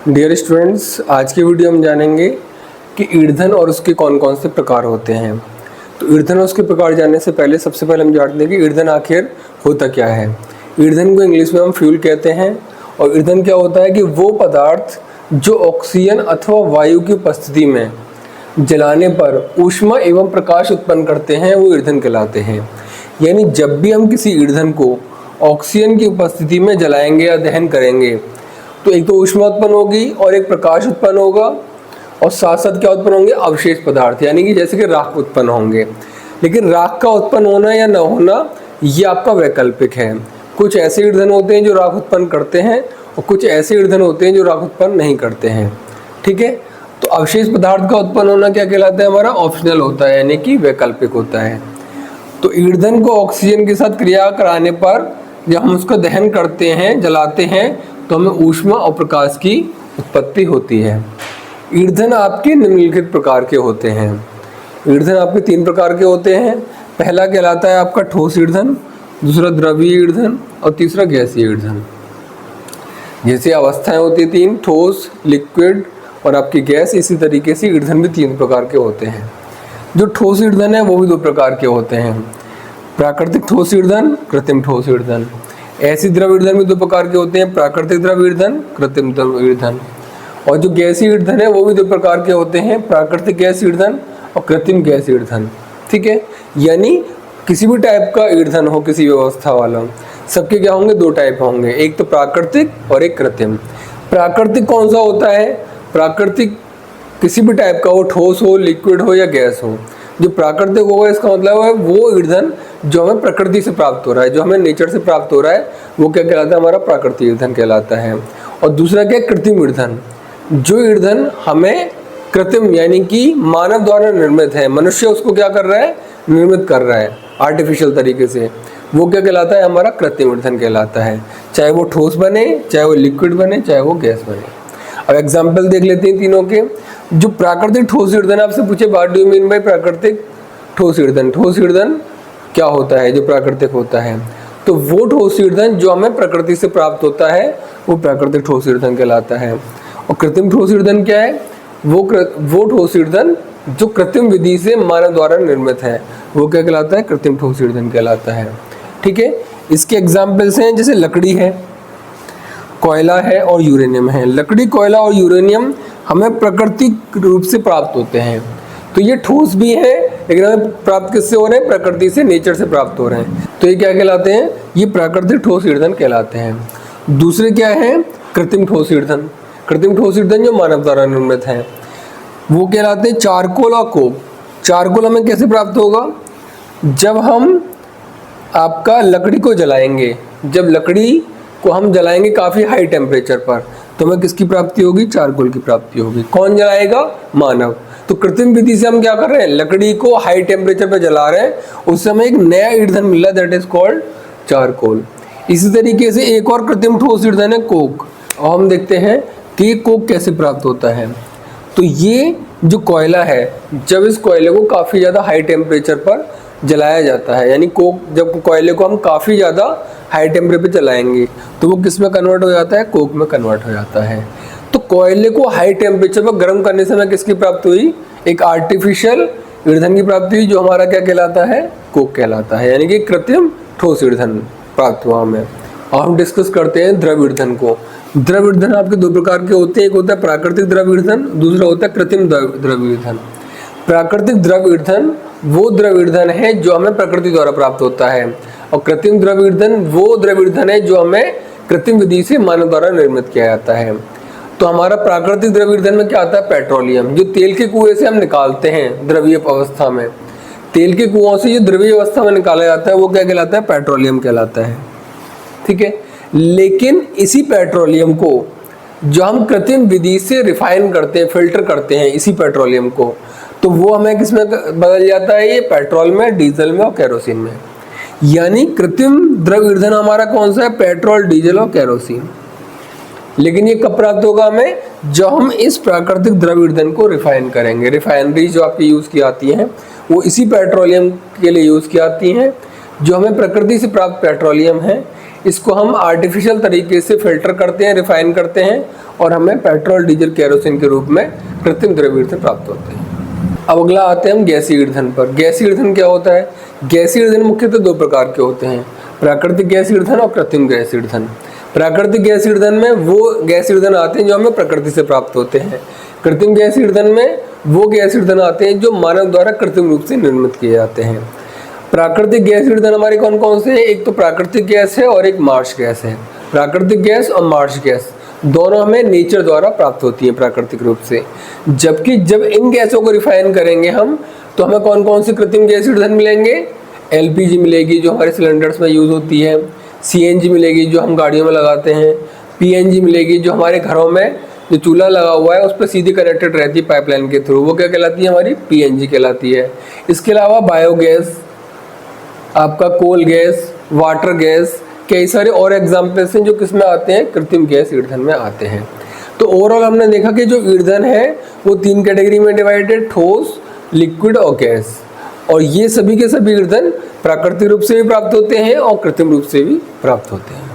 Dear students, आज की video हम जानेंगे कि ईंधन और उसके कौन कौन से प्रकार होते हैं। तो ईंधन और उसके प्रकार जानने से पहले सबसे पहले हम जानते हैं कि ईंधन आखिर होता क्या है। ईंधन को इंग्लिश में हम फ्यूल कहते हैं। और ईंधन क्या होता है कि वो पदार्थ जो ऑक्सीजन अथवा वायु की उपस्थिति में जलाने पर ऊष्मा एवं प्रकाश उत्पन्न करते हैं, वो ईंधन कहलाते हैं। यानी जब भी हम किसी ईंधन को ऑक्सीजन की उपस्थिति में जलाएंगे या दहन करेंगे तो एक तो ऊष्मा उत्पन्न होगी और एक प्रकाश उत्पन्न होगा, और साथ साथ क्या उत्पन्न होंगे, अवशेष पदार्थ, यानी कि जैसे कि राख उत्पन्न होंगे। लेकिन राख का उत्पन्न होना या न होना ये आपका वैकल्पिक है। कुछ ऐसे ईंधन होते हैं जो राख उत्पन्न करते हैं और कुछ ऐसे ईंधन होते हैं जो राख उत्पन्न नहीं करते हैं। ठीक है, तो अवशेष पदार्थ का उत्पन्न होना क्या कहलाता है, हमारा ऑप्शनल होता है, यानी कि वैकल्पिक होता है। तो ईंधन को ऑक्सीजन के साथ क्रिया कराने पर जब हम उसका दहन करते हैं, जलाते हैं, तो हमें ऊष्मा और प्रकाश की उत्पत्ति होती है। ईंधन आपके निम्नलिखित प्रकार के होते हैं। ईंधन आपके 3 प्रकार के होते हैं। पहला कहलाता है आपका ठोस ईंधन, दूसरा द्रवीय ईंधन और तीसरा गैसीय ईंधन। जैसे अवस्थाएं होती हैं 3, ठोस, लिक्विड और आपकी गैस, इसी तरीके से ईंधन भी 3 प्रकार के होते हैं। जो ठोस ईंधन है वो भी 2 प्रकार के होते हैं, प्राकृतिक ठोस ईंधन, कृत्रिम ठोस ईंधन। ऐसी द्रव ईंधन भी 2 प्रकार के होते हैं, प्राकृतिक द्रव ईंधन, कृत्रिम द्रव ईंधन। और जो गैसीय ईंधन है वो भी 2 प्रकार के होते हैं, प्राकृतिक गैस ईंधन और कृत्रिम गैस ईंधन। ठीक है, यानी किसी भी टाइप का ईंधन हो, किसी व्यवस्था वाला, सबके क्या होंगे, 2 टाइप होंगे, एक तो प्राकृतिक और एक कृत्रिम। प्राकृतिक कौन सा होता है, प्राकृतिक किसी भी टाइप का हो, ठोस हो, लिक्विड हो या गैस हो। जो प्राकृतिक होगा इसका मतलब है वो ईंधन जो हमें प्रकृति से प्राप्त हो रहा है, जो हमें नेचर से प्राप्त हो रहा है, वो क्या कहलाता है, हमारा प्राकृतिक ईंधन कहलाता है। और दूसरा क्या है, कृत्रिम ईंधन। जो ईंधन हमें कृत्रिम यानी कि मानव द्वारा निर्मित है, मनुष्य उसको क्या कर रहा है, निर्मित कर रहा है आर्टिफिशियल तरीके से, वो क्या कहलाता है, हमारा कृत्रिम ईंधन कहलाता है। चाहे वो ठोस बने, चाहे वो लिक्विड बने, चाहे वो गैस बने। अब एग्जाम्पल देख लेते हैं तीनों के। जो प्राकृतिक ठोस ईंधन, आपसे पूछे what do you mean by प्राकृतिक ठोस ईंधन, ठोस ईंधन क्या होता है जो प्राकृतिक होता है, तो वो ठोस ईंधन जो हमें प्रकृति से प्राप्त होता है वो प्राकृतिक ठोस ईंधन कहलाता है। और कृत्रिम ठोस ईंधन क्या है, वो ठोस ईंधन जो कृत्रिम विधि से मानव द्वारा निर्मित है, वो क्या कहलाता है, कृत्रिम ठोस ईंधन कहलाता है। ठीक है, इसके एग्जाम्पल्स हैं जैसे लकड़ी है, कोयला है और यूरेनियम है। लकड़ी, कोयला और यूरेनियम हमें प्राकृतिक रूप से प्राप्त होते हैं, तो ये ठोस भी है लेकिन हमें प्राप्त किससे हो रहे हैं, प्रकृति से, नेचर से प्राप्त हो रहे हैं। तो ये क्या कहलाते हैं, ये प्राकृतिक ठोस ईंधन कहलाते हैं। दूसरे क्या है, कृत्रिम ठोस ईंधन। कृत्रिम ठोस ईंधन जो मानव द्वारा निर्मित है वो कहलाते हैं चारकोल और कोक। चारकोल हमें कैसे प्राप्त होगा, जब हम आपका लकड़ी को जलाएंगे, जब लकड़ी को हम जलाएंगे काफ़ी हाई टेम्परेचर पर, तो हमें किसकी प्राप्ति होगी, चारकोल की प्राप्ति होगी। कौन जलाएगा, मानव। तो कृत्रिम विधि से हम क्या कर रहे हैं, लकड़ी को हाई टेम्परेचर पर जला रहे हैं, उस समय एक नया ईंधन मिल रहा है, दैट इज कॉल्ड चारकोल। इसी तरीके से एक और कृत्रिम ठोस ईंधन है कोक। और हम देखते हैं कि कोक कैसे प्राप्त होता है। तो ये जो कोयला है, जब इस कोयले को काफ़ी ज़्यादा हाई टेम्परेचर पर जलाया जाता है, यानी कोक, जब कोयले को हम काफ़ी ज़्यादा हाई टेम्परेचर पे जलाएंगे तो वो किस में कन्वर्ट हो जाता है, कोक में कन्वर्ट हो जाता है। तो कोयले को हाई टेम्परेचर पर गर्म करने से हमें किसकी प्राप्ति हुई, एक आर्टिफिशियल ईंधन की प्राप्ति हुई, जो हमारा क्या कहलाता है, कोक कहलाता है, यानी कि कृत्रिम ठोस ईंधन प्राप्त हुआ हमें। और हम डिस्कस करते हैं द्रव ईंधन को। द्रव ईंधन आपके 2 प्रकार के होते हैं, एक होता है प्राकृतिक द्रव ईंधन, दूसरा होता है कृत्रिम द्रव ईंधन। प्राकृतिक द्रव ईंधन वो द्रव ईंधन है जो हमें प्रकृति द्वारा प्राप्त होता है, और कृत्रिम द्रव ईंधन वो द्रव ईंधन है जो हमें कृत्रिम विधि से मानव द्वारा निर्मित किया जाता है। तो हमारा प्राकृतिक द्रव ईंधन में क्या आता है, पेट्रोलियम, जो तेल के कुएं से हम निकालते हैं द्रवीय अवस्था में, तेल के कुओं से जो द्रवीय अवस्था में निकाला जाता है वो क्या कहलाता है, पेट्रोलियम कहलाता है। ठीक है, लेकिन इसी पेट्रोलियम को जो हम कृत्रिम विधि से रिफाइन करते हैं, फिल्टर करते हैं इसी पेट्रोलियम को, तो वो हमें किसमें बदल जाता है, ये पेट्रोल में, डीजल में और केरोसिन में। यानी कृत्रिम द्रव ईंधन हमारा कौन सा है, पेट्रोल, डीजल और केरोसिन। लेकिन ये कब प्राप्त होगा हमें, जब हम इस प्राकृतिक द्रव ईंधन को रिफाइन करेंगे। रिफाइनरी जो आपकी यूज़ की आती हैं वो इसी पेट्रोलियम के लिए यूज़ की आती हैं, जो हमें प्रकृति से प्राप्त पेट्रोलियम है, इसको हम आर्टिफिशियल तरीके से फिल्टर करते हैं, रिफाइन करते हैं और हमें पेट्रोल, डीजल, केरोसिन के रूप में कृत्रिम द्रव्य ईंधन प्राप्त होते हैं। अब अगला आते हैं हम गैसीय ईंधन पर। गैसीय ईंधन क्या होता है? गैसीय ईंधन मुख्यतः दो प्रकार के होते हैं, प्राकृतिक गैस ईंधन और कृत्रिम गैस ईंधन। प्राकृतिक गैस ईंधन में वो गैस ईंधन आते हैं जो हमें प्रकृति से प्राप्त होते हैं। कृत्रिम गैस ईंधन में वो गैस ईंधन आते हैं जो मानव द्वारा कृत्रिम रूप से निर्मित किए जाते हैं। प्राकृतिक गैस ईंधन हमारे कौन कौन से हैं? एक तो प्राकृतिक गैस है और एक मार्श गैस है। प्राकृतिक गैस और मार्श गैस दोनों हमें नेचर द्वारा प्राप्त होती है प्राकृतिक रूप से। जबकि जब इन गैसों को रिफाइन करेंगे हम तो हमें कौन कौन सी कृत्रिम गैस ईंधन मिलेंगे? एलपीजी मिलेगी जो हमारे सिलेंडर्स में यूज़ होती है, सीएनजी मिलेगी जो हम गाड़ियों में लगाते हैं, पीएनजी मिलेगी जो हमारे घरों में जो चूल्हा लगा हुआ है उस पर सीधी कनेक्टेड रहती है पाइपलाइन के थ्रू, वो क्या कहलाती है? हमारी पीएनजी कहलाती है। इसके अलावा बायोगैस, आपका कोल गैस, वाटर गैस, कई सारे और एग्जाम्पल्स हैं जो किस में आते हैं? कृत्रिम गैस ईंधन में आते हैं। तो ओवरऑल हमने देखा कि जो ईंधन है वो 3 कैटेगरी में डिवाइडेड, ठोस, लिक्विड और गैस। और ये सभी के सभी ईंधन प्राकृतिक रूप से भी प्राप्त होते हैं और कृत्रिम रूप से भी प्राप्त होते हैं।